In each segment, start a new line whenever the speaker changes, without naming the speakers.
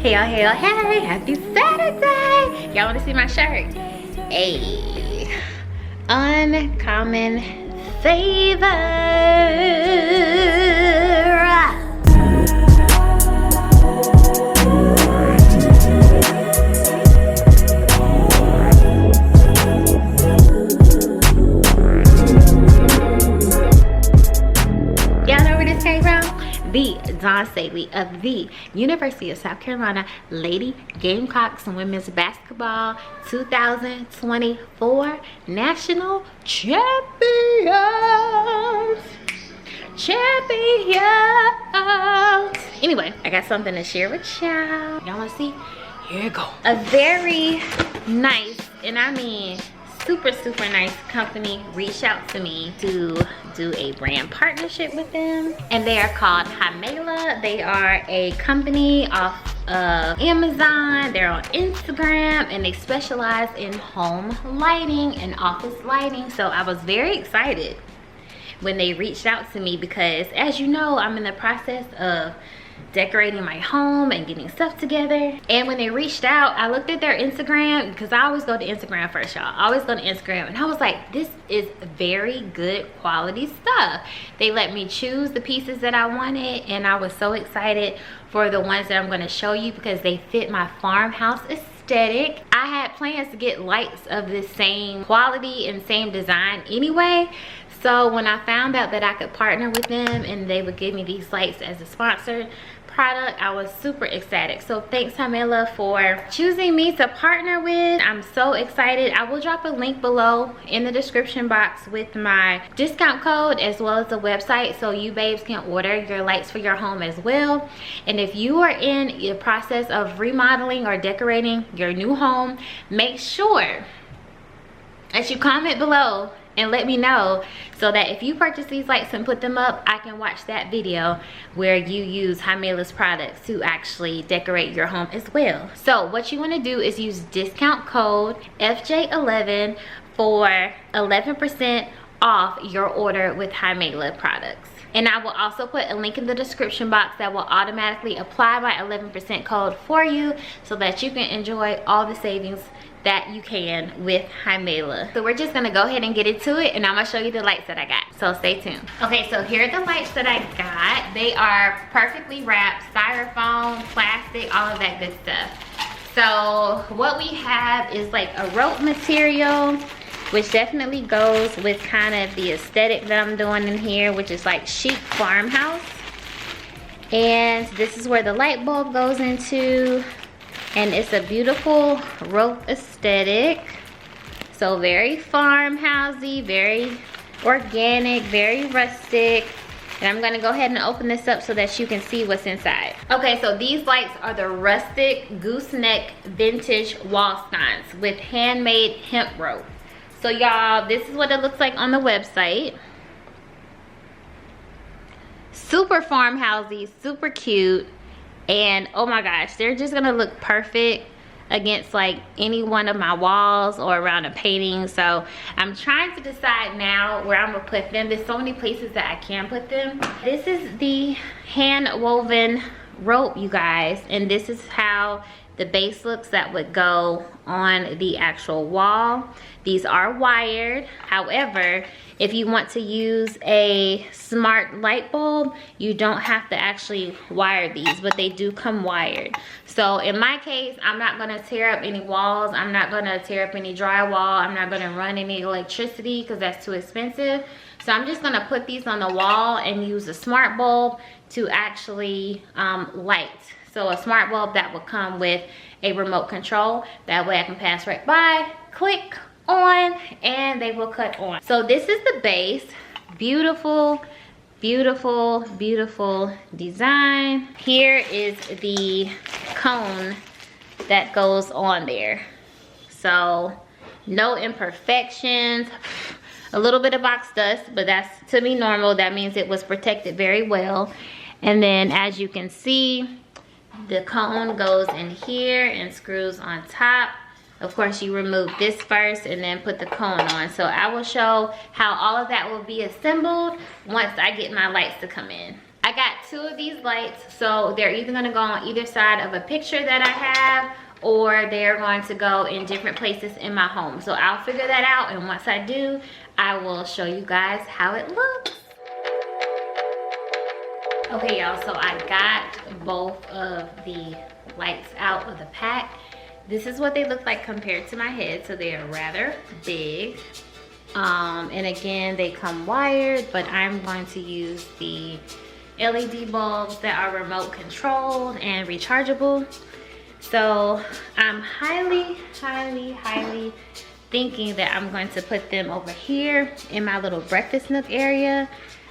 Hey y'all, hey y'all, hey, happy Saturday. Y'all want to see my shirt? Hey, uncommon favor. Y'all know where this came from? The Dawn Staley of the University of South Carolina Lady Gamecocks Women's Basketball 2024 National Champions. Anyway, I got something to share with y'all. Y'all want to see? Here you go. A very nice, and I mean super nice company reached out to me to do a brand partnership with them, and they are called HYMELA. They are a company off of Amazon. They're on Instagram, and they specialize in home lighting and office lighting. So I was very excited when they reached out to me because, as you know, I'm in the process of decorating my home and getting stuff together. And when they reached out, I looked at their Instagram, because I always go to Instagram first, y'all. I always go to Instagram, and I was like, this is very good quality stuff. They let me choose the pieces that I wanted, and I was so excited for the ones that I'm going to show you because they fit my farmhouse aesthetic. I had plans to get lights of the same quality and same design anyway. So when I found out that I could partner with them and they would give me these lights as a sponsored product, I was super ecstatic. So thanks, HYMELA, for choosing me to partner with. I'm so excited. I will drop a link below in the description box with my discount code as well as the website, so you babes can order your lights for your home as well. And if you are in the process of remodeling or decorating your new home, make sure that you comment below and let me know, so that if you purchase these lights and put them up, I can watch that video where you use HYMELA's products to actually decorate your home as well. So what you want to do is use discount code FJ11 for 11% off your order with HYMELA products. And I will also put a link in the description box that will automatically apply my 11% code for you, so that you can enjoy all the savings that you can with HYMELA. So we're just gonna go ahead and get into it, and I'm gonna show you the lights that I got. So stay tuned. Okay, so here are the lights that I got. They are perfectly wrapped, styrofoam, plastic, all of that good stuff. So what we have is like a rope material, which definitely goes with kind of the aesthetic that I'm doing in here, which is like chic farmhouse. And this is where the light bulb goes into. And it's a beautiful rope aesthetic. So very farmhousey, very organic, very rustic. And I'm gonna go ahead and open this up so that you can see what's inside. Okay, so these lights are the rustic gooseneck vintage wall sconce with handmade hemp rope. So y'all, this is what it looks like on the website. Super farmhousey, super cute. And oh my gosh, they're just gonna look perfect against like any one of my walls or around a painting. So I'm trying to decide now where I'm gonna put them. There's so many places that I can put them. This is the hand woven rope, you guys, and this is how the base looks that would go on the actual wall. These are wired. However, if you want to use a smart light bulb, you don't have to actually wire these, but they do come wired. So in my case, I'm not gonna tear up any walls. I'm not gonna tear up any drywall. I'm not gonna run any electricity because that's too expensive. So I'm just gonna put these on the wall and use a smart bulb to actually light. So a smart bulb that will come with a remote control. That way I can pass right by, click on, and they will cut on. So this is the base. Beautiful, beautiful, beautiful design. Here is the cone that goes on there. So no imperfections. A little bit of box dust, but that's to me normal. That means it was protected very well. And then as you can see, the cone goes in here and screws on top. Of course, you remove this first and then put the cone on. So I will show how all of that will be assembled once I get my lights to come in. I got 2 of these lights, so they're either gonna go on either side of a picture that I have, or they're going to go in different places in my home. So I'll figure that out, and once I do, I will show you guys how it looks. Okay, y'all, so I got both of the lights out of the pack. This is what they look like compared to my head, so they are rather big. And again, they come wired, but I'm going to use the LED bulbs that are remote controlled and rechargeable. So I'm highly thinking that I'm going to put them over here in my little breakfast nook area.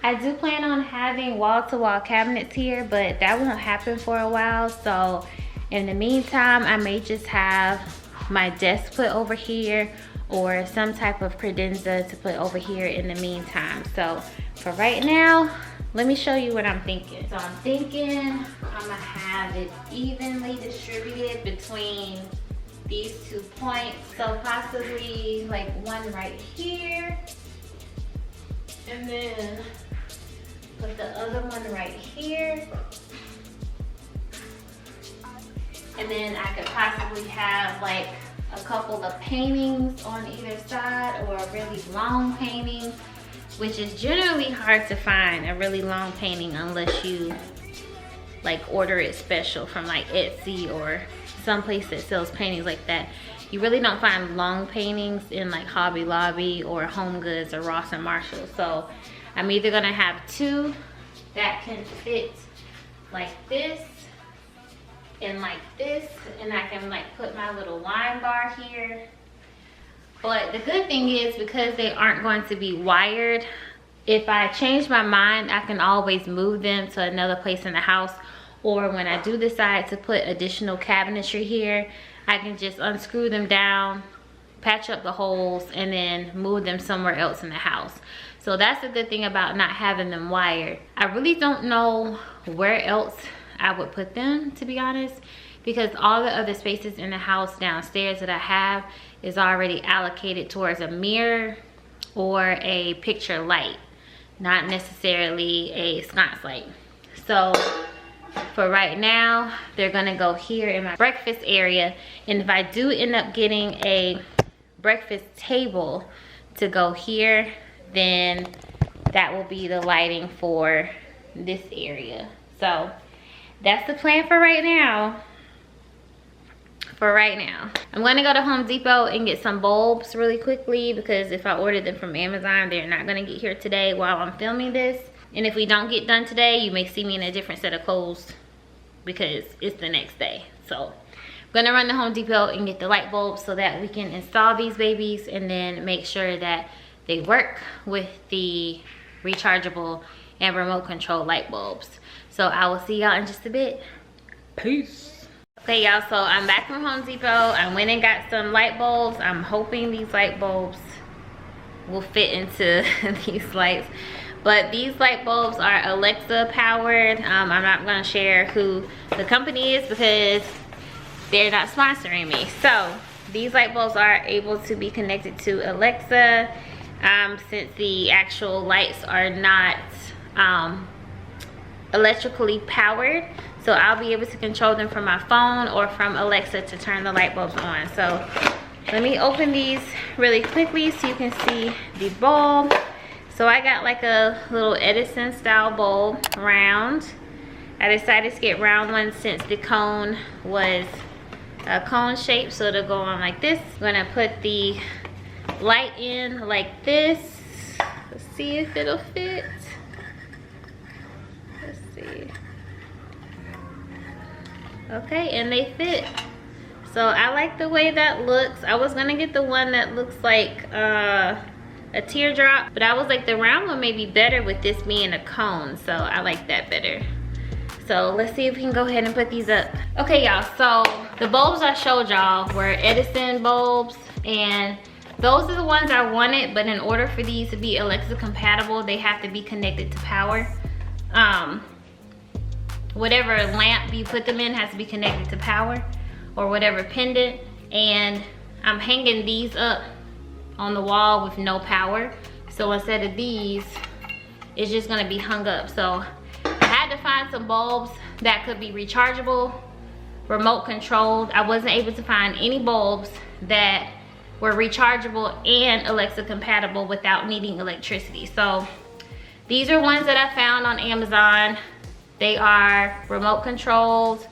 I do plan on having wall-to-wall cabinets here, but that won't happen for a while. So in the meantime, I may just have my desk put over here, or some type of credenza to put over here in the meantime. So for right now, let me show you what I'm thinking. So I'm thinking I'm gonna have it evenly distributed between these 2 points. So possibly like one right here, and then put the other one right here. And then I could possibly have like a couple of paintings on either side, or a really long painting, which is generally hard to find, a really long painting, unless you like order it special from like Etsy or some place that sells paintings like that. You really don't find long paintings in like Hobby Lobby or Home Goods or Ross and Marshall. So I'm either gonna have 2 that can fit like this and like this, and I can like put my little wine bar here. But the good thing is, because they aren't going to be wired, if I change my mind, I can always move them to another place in the house. Or when I do decide to put additional cabinetry here, I can just unscrew them down, patch up the holes, and then move them somewhere else in the house. So that's the good thing about not having them wired. I really don't know where else I would put them, to be honest, because all the other spaces in the house downstairs that I have is already allocated towards a mirror or a picture light, not necessarily a sconce light. So for right now, they're gonna go here in my breakfast area. And if I do end up getting a breakfast table to go here, then that will be the lighting for this area. So that's the plan for right now. I'm gonna go to Home Depot and get some bulbs really quickly, because if I ordered them from Amazon, they're not gonna get here today while I'm filming this. And if we don't get done today, you may see me in a different set of clothes because it's the next day. So I'm gonna run to Home Depot and get the light bulbs so that we can install these babies, and then make sure that they work with the rechargeable and remote control light bulbs. So I will see y'all in just a bit. Peace. Okay, y'all, so I'm back from Home Depot. I went and got some light bulbs. I'm hoping these light bulbs will fit into these lights. But these light bulbs are Alexa powered. I'm not gonna share who the company is because they're not sponsoring me. So these light bulbs are able to be connected to Alexa, since the actual lights are not electrically powered. So I'll be able to control them from my phone or from Alexa to turn the light bulbs on. So let me open these really quickly so you can see the bulb. So I got like a little Edison style bulb, round. I decided to get round ones since the cone was a cone shape, so it'll go on like this. I'm gonna put the light in like this. Let's see if it'll fit. Let's see. Okay, and they fit. So I like the way that looks. I was gonna get the one that looks like a teardrop, but I was like, the round one may be better with this being a cone, so I like that better. So let's see if we can go ahead and put these up. Okay, y'all, so the bulbs I showed y'all were Edison bulbs, and those are the ones I wanted, but in order for these to be Alexa compatible, they have to be connected to power. Whatever lamp you put them in has to be connected to power, or whatever pendant. And I'm hanging these up on the wall with no power. So instead of these, it's just gonna be hung up. So I had find some bulbs that could be rechargeable, remote controlled. I wasn't able to find any bulbs that were rechargeable and Alexa compatible without needing electricity. So these are ones that I found on Amazon. They are remote controlled.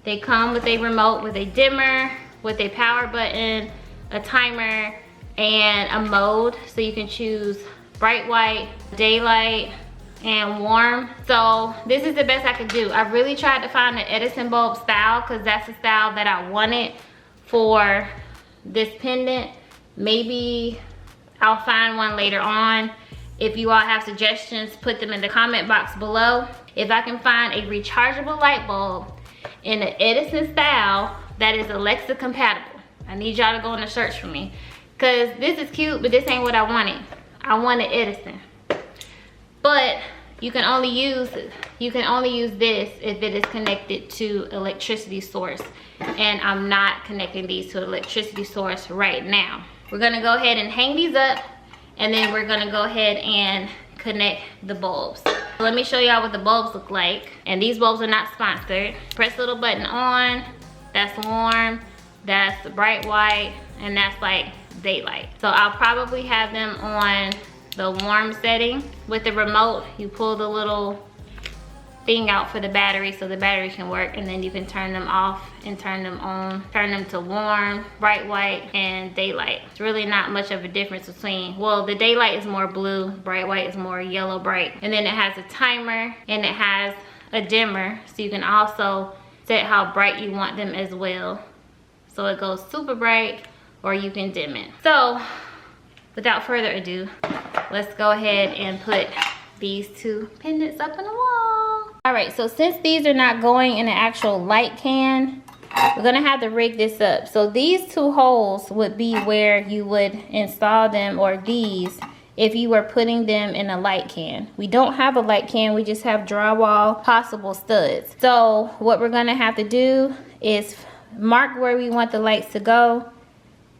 They come with a remote with a dimmer, with a power button, a timer, and a mode. So you can choose bright white, daylight, and warm. So this is the best I could do. I really tried to find the Edison bulb style because that's the style that I wanted for this pendant. Maybe I'll find one later on. If you all have suggestions, put them in the comment box below. If I can find a rechargeable light bulb in the Edison style that is Alexa compatible, I need y'all to go on a search for me, because this is cute, but this ain't what I wanted. I wanted Edison. But you can only use this if it is connected to electricity source, and I'm not connecting these to electricity source right now. We're gonna go ahead and hang these up, and then we're gonna go ahead and connect the bulbs. Let me show y'all what the bulbs look like. And these bulbs are not sponsored. Press the little button on, that's warm, that's bright white, and that's like daylight. So I'll probably have them on the warm setting. With the remote, you pull the little thing out for the battery so the battery can work, and then you can turn them off and turn them on, turn them to warm, bright white, and daylight. It's really not much of a difference between, well, the daylight is more blue, bright white is more yellow bright, and then it has a timer and it has a dimmer, so you can also set how bright you want them as well. So it goes super bright, or you can dim it. So without further ado, let's go ahead and put these two pendants up on the wall. All right, so since these are not going in an actual light can, we're gonna have to rig this up. So these two holes would be where you would install them, or these, if you were putting them in a light can. We don't have a light can, we just have drywall possible studs. So what we're gonna have to do is mark where we want the lights to go,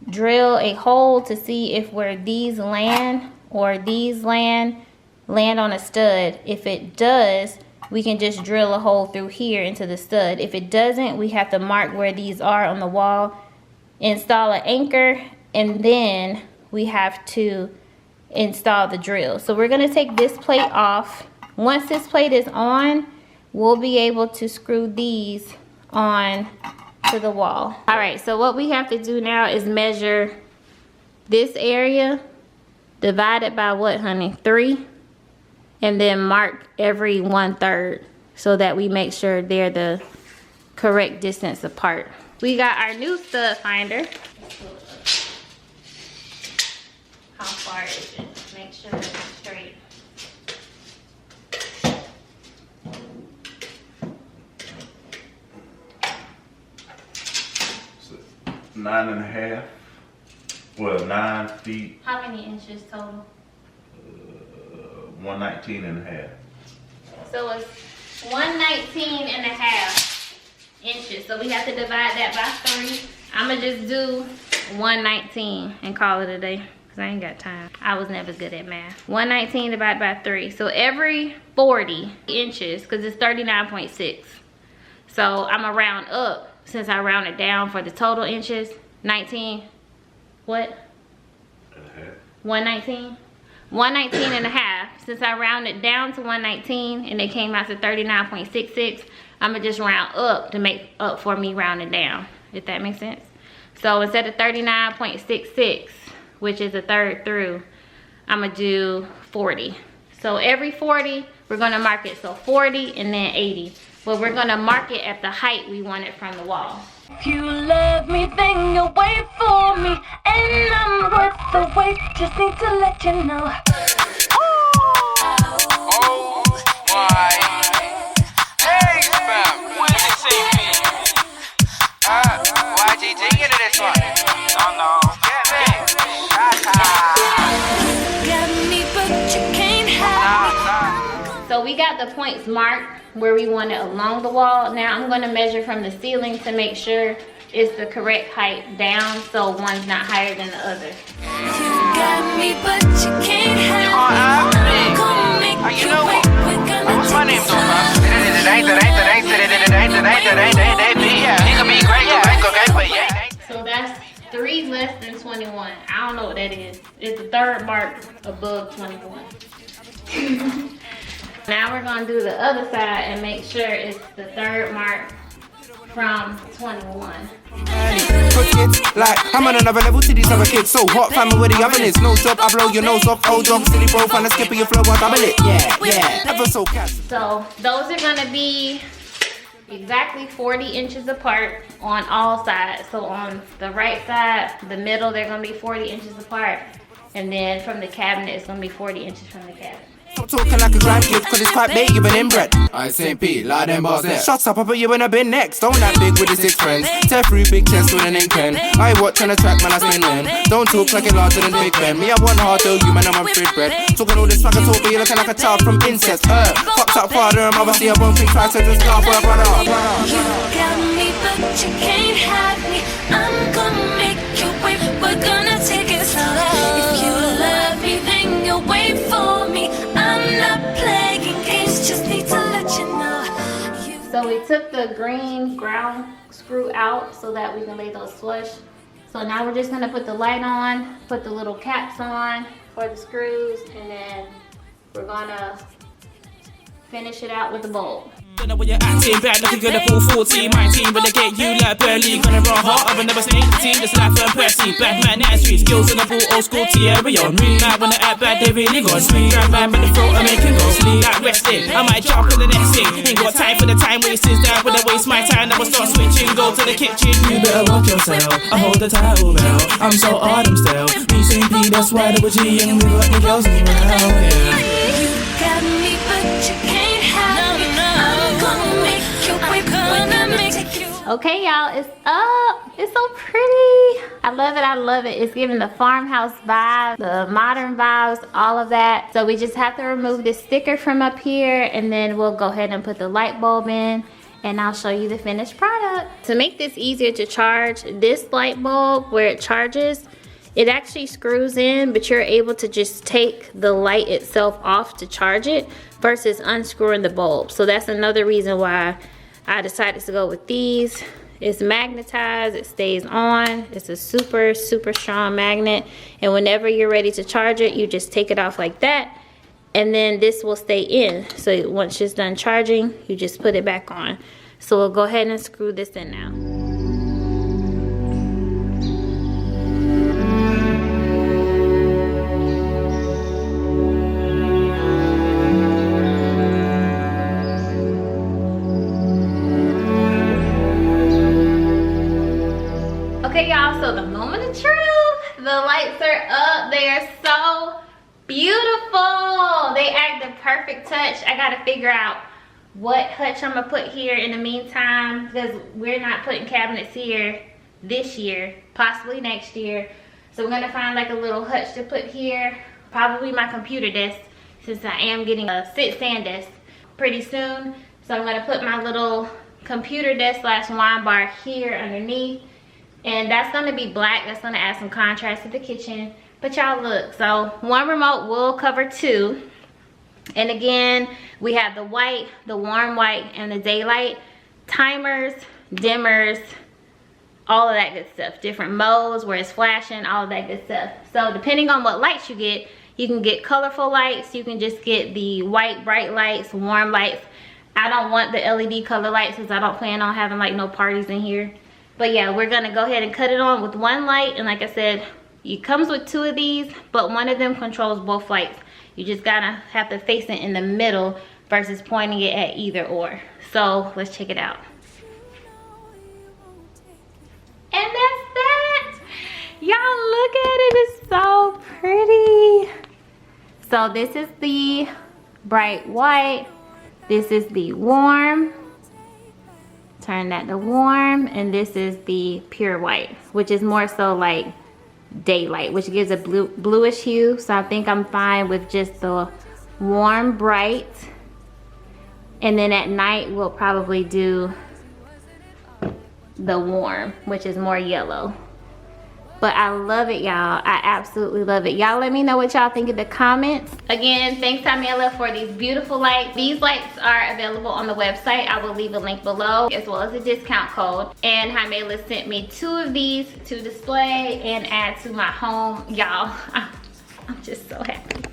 drill a hole to see if where these land or these land on a stud. If it does, we can just drill a hole through here into the stud. If it doesn't, we have to mark where these are on the wall, install an anchor, and then we have to install the drill. So we're gonna take this plate off. Once this plate is on, we'll be able to screw these on to the wall. All right, so what we have to do now is measure this area, divided by what, honey? 3. And then mark every 1/3 so that we make sure they're the correct distance apart. We got our new stud finder. How far is it? Make sure it's straight.
So 9.5. Well, 9 feet.
How many inches total?
119.5.
So it's 119.5 inches. So we have to divide that by 3. I'ma just do 119 and call it a day, because I ain't got time. I was never good at math. 119 divided by 3. So every 40 inches, because it's 39.6. So I'ma round up, since I rounded down for the total inches. 19, what? 119? 119.5. Since I rounded down to 119 and it came out to 39.66, I'm gonna just round up to make up for me rounding down, if that makes sense. So instead of 39.66, which is a third through, I'm gonna do 40. So every 40, we're gonna mark it. So 40 and then 80. But we're gonna mark it at the height we want it from the wall.
If you love me, then you'll wait for me, and I'm worth the wait. Just need to let you know.
Oh my! Hey, fam, when did it see me? YGG into this one. No, get me.
Got me, but you can't have me.
So we got the points marked where we want it along the wall. Now I'm gonna measure from the ceiling to make sure it's the correct height down, so one's not higher than the other.
You got me, but you can't have me.
Oh,
I'm gonna make you wait. We're gonna
What's my name though, man?
So that's 3 less than 21. I don't know what that is. It's the 3rd mark above 21. Now we're gonna do the other side and make sure it's the 3rd mark from 21.
Like I'm on another level to these other kids. So hot, family where the oven is. No job, I blow your nose off. Old dog, silly bro, find a skip of your flow, I double it. Yeah, never so cash.
So those are gonna be exactly 40 inches apart on all sides. So on the right side, the middle, they're gonna be 40 inches apart. And then from the cabinet, it's gonna be 40 inches from the cabinet.
Stop talking like a grandkid, cause it's quite big, you've been inbred. I St. P, like them boss there. Shut up, I put you in a bin next. Don't that big with the 6 friends. Tear through big chest with an ink pen. I watch on the track, man, I spin when. Don't talk like you're larger than Big Ben. Me, I want hard though, you man, I'm a free bread. Talking all this fucking talk, but you're looking like a child from incest. Fucked up father, and obviously I won't think twice, I just laugh for a brother.
You got me, but you can't have me. I'm gonna make you wait. We're gonna take it slow. If you love me, then you'll wait for me. I'm not playing games, just need to let you know.
So we took the green ground screw out so that we can lay those flush. So now we're just gonna put the light on, put the little caps on for the screws, and then we're gonna finish it out with the bulb.
Don't know what you're acting bad, looking good at 14, my team, but they get you like Burley. Gonna run hard, I've never seen the team, just like for Percy. Bad man, that street skills in the ball, old school Thierry on me. Like when they act bad, they really gone sweet. Grab man by the throat, I make him go sleep. Like resting, I might jump in the next thing. Ain't got time for the time wasters, down when I waste my time, I will start switching, go to the kitchen. You better walk yourself, I hold the title bell. I'm so autumn still, me St. P, that's why the G and we got the girls around, yeah.
You got me, but you can't have me. I'm gonna make you wait. We're gonna make you.
Okay, y'all, it's up. It's so pretty. I love it. I love it. It's giving the farmhouse vibe, the modern vibes, all of that. So we just have to remove this sticker from up here, and then we'll go ahead and put the light bulb in, and I'll show you the finished product. To make this easier to charge, this light bulb, where it charges, it actually screws in, but you're able to just take the light itself off to charge it versus unscrewing the bulb. So that's another reason why I decided to go with these. It's magnetized, it stays on. It's a super, super strong magnet. And whenever you're ready to charge it, you just take it off like that. And then this will stay in. So once it's done charging, you just put it back on. So we'll go ahead and screw this in now. Okay, y'all, so the moment of truth. The lights are up. They are so beautiful. They add the perfect touch. I gotta figure out what hutch I'm gonna put here in the meantime, because we're not putting cabinets here this year, possibly next year. So we're gonna find like a little hutch to put here. Probably my computer desk, since I am getting a sit-stand desk pretty soon. So I'm gonna put my little computer desk / wine bar here underneath. And that's gonna be black. That's gonna add some contrast to the kitchen. But y'all look, so one remote will cover 2. And again, we have the white, the warm white, and the daylight. Timers, dimmers, all of that good stuff. Different modes where it's flashing, all of that good stuff. So depending on what lights you can get colorful lights. You can just get the white bright lights, warm lights. I don't want the LED color lights because I don't plan on having like no parties in here. But yeah, we're gonna go ahead and cut it on with one light. And like I said, it comes with 2 of these, but one of them controls both lights. You just gotta have to face it in the middle versus pointing it at either or. So let's check it out. And that's that. Y'all look at it, it's so pretty. So this is the bright white. This is the warm. Turn that to warm, and this is the pure white, which is more so like daylight, which gives a bluish hue. So I think I'm fine with just the warm bright, and then at night we'll probably do the warm, which is more yellow. But I love it, y'all. I absolutely love it. Y'all let me know what y'all think in the comments. Again, thanks HYMELA for these beautiful lights. These lights are available on the website. I will leave a link below, as well as a discount code. And HYMELA sent me 2 of these to display and add to my home. Y'all, I'm just so happy.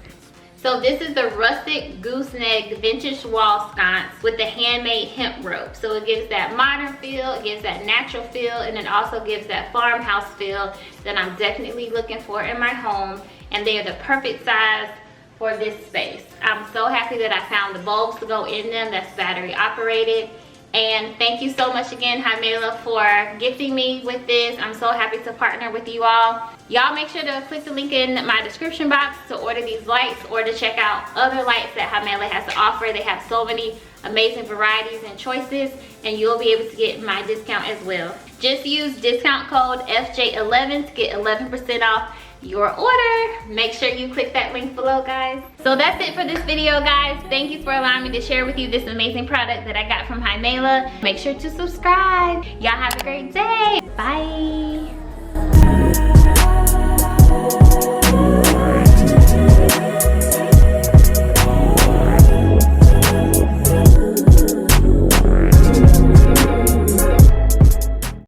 So this is the Rustic Gooseneck Vintage Wall Sconce with the handmade hemp rope. So it gives that modern feel, it gives that natural feel, and it also gives that farmhouse feel that I'm definitely looking for in my home. And they are the perfect size for this space. I'm so happy that I found the bulbs to go in them that's battery operated. And thank you so much again, HYMELA, for gifting me with this. I'm so happy to partner with you all. Y'all make sure to click the link in my description box to order these lights or to check out other lights that HYMELA has to offer. They have so many amazing varieties and choices, and you'll be able to get my discount as well. Just use discount code FJ11 to get 11% off your order. Make sure you click that link below, guys. So that's it for this video, guys. Thank you for allowing me to share with you this amazing product that I got from HYMELA. Make sure to subscribe. Y'all have a great day. Bye.